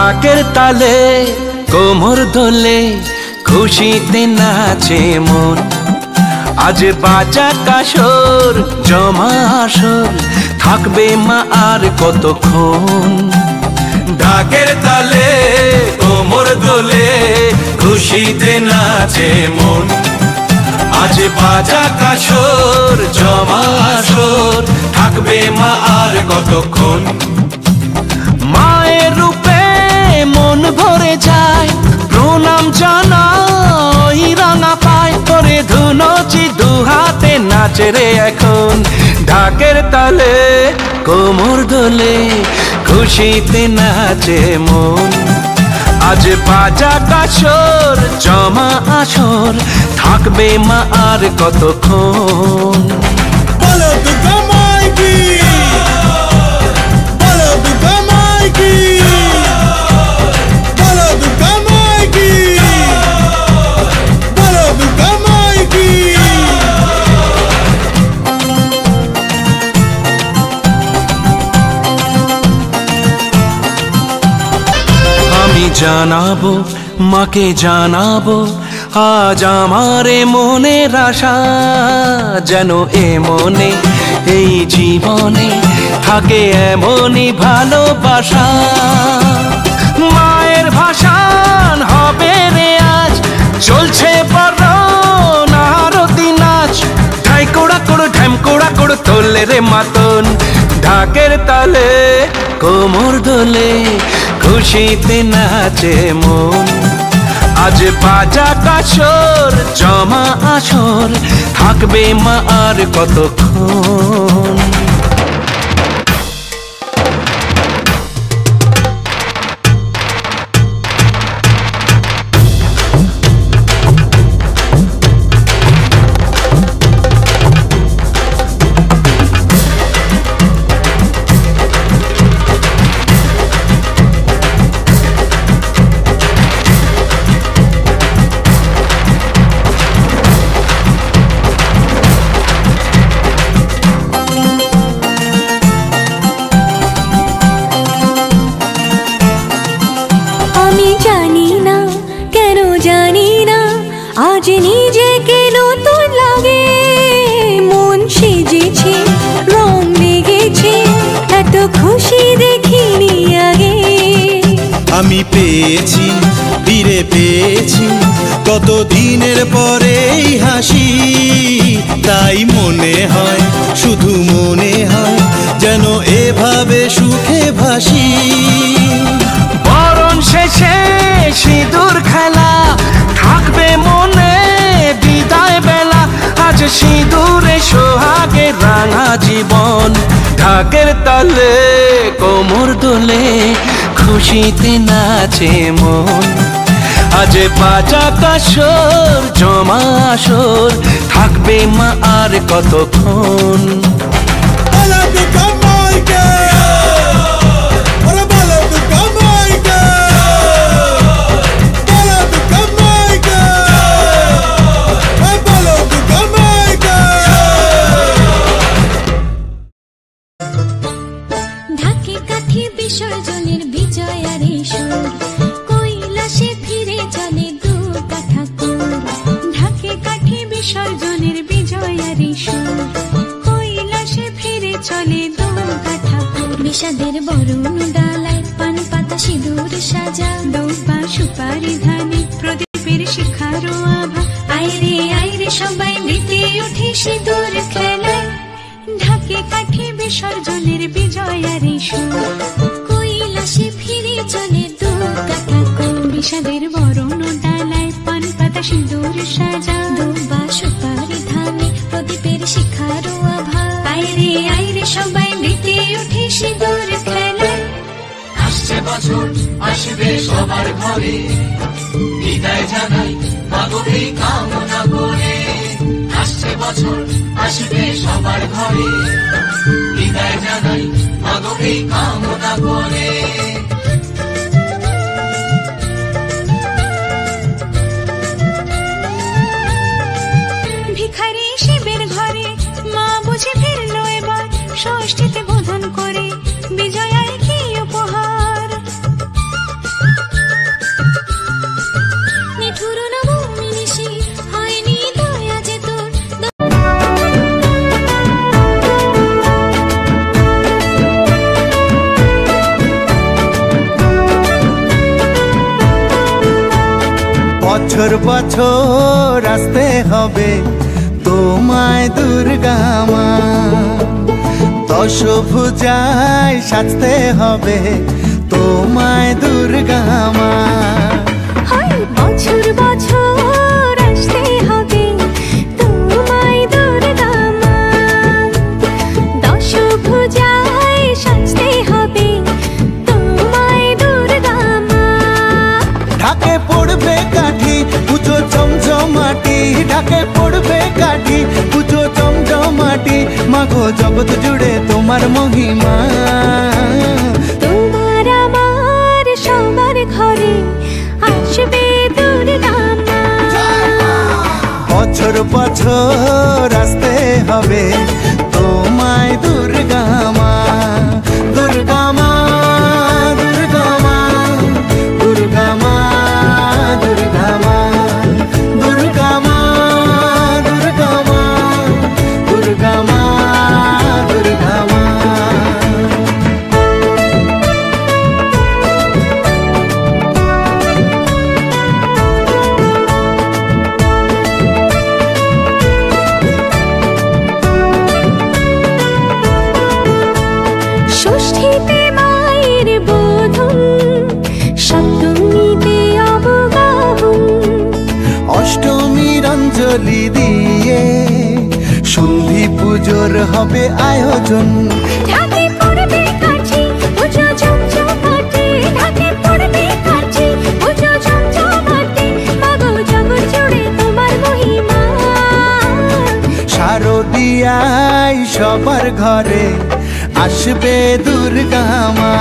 ঢাকের তালে কোমর দোলে খুশিতে নাচে মন। আজ বাজা কাসর জমা আসর থাকবে মা আর কতক্ষণ। ঢাকের তালে কোমর দোলে খুশিতে নাচে মন। আজ বাজা কাসর জমা আসর থাকবে মা আর কতক্ষণ। মায়ের রূপে মন ভরে যায় প্রণাম জানাই রাঙা পায় করে ধুনচি দুহাতে নাচে রে এখন। ঢাকের তালে কোমর দোলে খুশিতে নাচে মন। আজ বাজা কাসর জমা আসর থাকবে মা আর কতক্ষণ। বলো দুর্গা মাইকি, বলো দুর্গা মাইকি, বলো দুর্গা মাইকি, বলো দুর্গা মাইকি। আমি জানাবো মাকে জানাবো আজ আমারে মনের আশা, যেন এ মনে এই জীবনে থাকে এমনই ভালোবাসা। মায়ের ভাষান হবে রে আজ চলছে বরণ আরতি নাচ। ঢাই কোড়া কোড় ঢ্যাম কোড়া কোড় তোলে রে মাতন। ঢাকের তালে কোমর দোলে খুশিতে নাচে মন। আজ বাজা কাসর জমা আসর থাকবে মা আর কতক্ষণ। আজ নিজেকে নতুন লাগে, মন সেজেছে রং লেগেছে এত খুশি দেখিনি আগে। আমি পেয়েছি ফিরে পেয়েছি কত দিনের পরে এই হাসি, তাই মনে হয় শুধু মনে হয় যেন এভাবে সুখে ভাসি। বরণ শেষে সিঁদুর খেলা থাকবে মনে বিদায় বেলা। আজ সিঁদুরে সোহাগে রাঙা জীবন। ঢাকের তালে কোমর দোলে খুশিতে নাচে মন। আজ বাজা কাসর জমা আসর থাকবে মা আর কতক্ষণ। বলো দুর্গা মাইকি, বলো দুর্গা মাইকি, বলো দুর্গা মাইকি, বলো দুর্গা মাইকি। ঢাকে কাঠি বিসর্জনের বিজয়ার সুর, কৈলাসে ফিরে চলে দু কাঠা কুর। ঢাকে কাঠি বিসর্জনের বিজয়ার সুর, কৈলাসে ফিরে চলে দু কাঠা কুর। বিষাদের বরণ ডালায় পান পাতা সিঁদুর সাজা, দৌপা সুপারি ধানে প্রদীপের শিখারো আভা। আইরে সবাই মেতে উঠে সিঁদুর খেলায়। ঢাকে কাঠি বিসর্জনের বিজয়ার সুর, কৈলাসে ফিরে চলে দু কাঠা কুর। বিষাদের বরণ ডালায় পান পাতা সিঁদুর সাজা, দৌপা সুপারি ধানে প্রদীপের শিখারো আভা। আইরে সবাই মেতে উঠে সিঁদুর খেলায়। আসছে বছর আসবে সবার ঘরে, বিদায় জানাই মাগোকে কামনা করে। আসছে বছর আসবে সবার ঘরে, বিদায় জানাই মাগোকে কামনা করে। ভিখারি শিবের ঘরে মা বুঝে ফিরলো এবার, ষষ্ঠীতে বোধন করে বিজয়ায় কি উপহার। বছর বছর আসতে হবে তোমায় দুর্গা মা, দশভুজায় সাজতে হবে তোমায় দুর্গা মা। বছর বছর আসতে হবে তোমায় দুর্গা মা, দশভুজায় সাজতে হবে তোমায় দুর্গা মা। ঢাকে পড়বে কাঠি পুজো জমজমাটি, ঢাকে পড়বে কাঠি পুজো জমজমাটি, মাগো জগৎ জুড়ে তোমার মহিমা। তোমার আমার সবার ঘরে আসবে দুর্গা মা, বছর বছর আসতে হবে তোমায় দুর্গা মা, দুর্গা মা, দুর্গা মা, দুর্গা মা, দুর্গা মা, দুর্গা মা, দুর্গা মা, দুর্গা মা, দুর্গা মা। ষষ্ঠীতে মায়ের বোধন, সপ্তমীতে অবগাহন, অষ্টমীর অঞ্জলি দিয়ে সন্ধি পুজোর হবে আয়োজন। ঢাকে পড়বে কাঠি পুজো জমজমাটি, ঢাকে পড়বে কাঠি পুজো জমজমাটি, মাগো জগৎ জুড়ে তোমার মহিমা। শারদিয়ায় সবার ঘরে আসবে দুর্গা মা,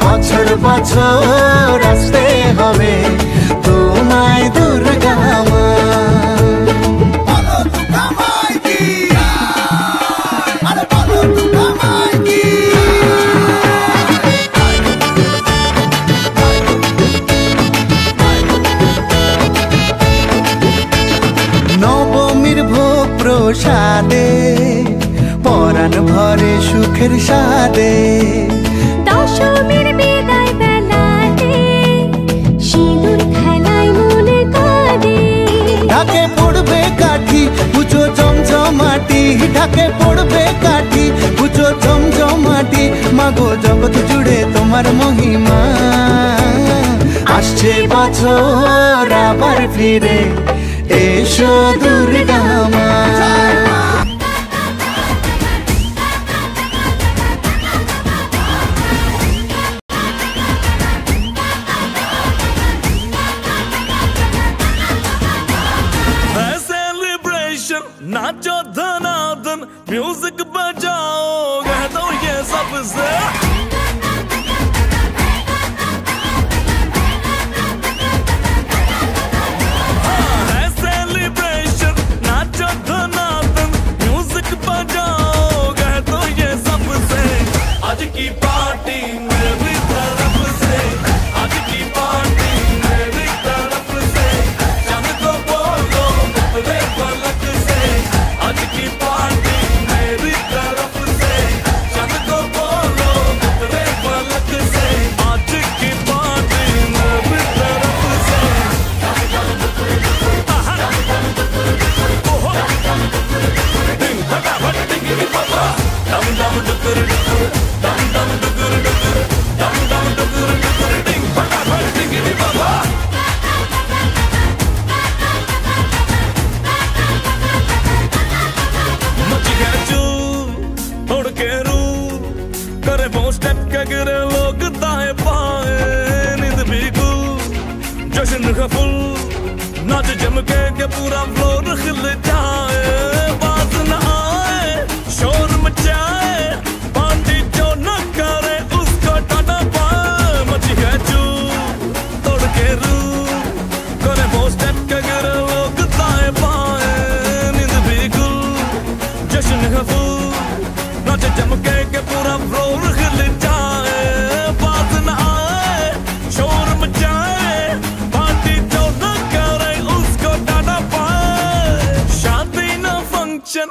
বছর বছর আসতে হবে তোমায় দুর্গা মা। নবমীর ভোগ প্রসাদে পরাণ ভরে সুখের সাদে, দশমীর বিদায় বেলাতে সিঁদুর খেলায় মনে কাঁদে। ঢাকে পড়বে কাঠি পুজো জমজমাটি, ঢাকে পড়বে কাঠি পুজো জমজমাটি, মাগো জগৎ জুড়ে তোমার মহিমা। আসছে বছর আবার ফিরে এসো দুর্গা মা। नाचो धनाधन म्यूजिक बजाओ कह दो ये सबसे, है सेलिब्रेशन। नाचो धनाधन म्यूजिक बजाओ कह दो ये सबसे, आज की पार्टी मेरी तरफ से, आज की पार्टी मेरी तरफ से, चंद को बोलो उतरे पलक से, आज की पार्टी मेरी तरफ से, चंद को बोलो उतरे पलक से, आज की पार्टी मेरी तरफ से। ओहो दिन फटाफट टिंगी पापा, दम दम डुकर डुकर, दम दम डुकर डुकर, दम दम डुकर डुकर, दिन फटाफट टिंगी पापा। मची गया चूर तोड़ के रूर, करे वो स्टेप के गिरे लोग दाएं बाएं, नींद भी गुल जश्न का फुल, नाच जम के पूरा फ्लोर खिल जाए, बात न आए शोर मचाए, पार्टी जो न करे उसको टाटा पाए। मची गया चूर तोड़ के रूर, करे वो स्टेप के गिरे लोग दाएं बाएं, नींद भी गुल जश्न का फूल, नाच जम के पूरा फ्लोर खिल जाए, बात न आए शोर मचाए, पार्टी जो न करे उसको टाटा पाए। शादी न फंक्शन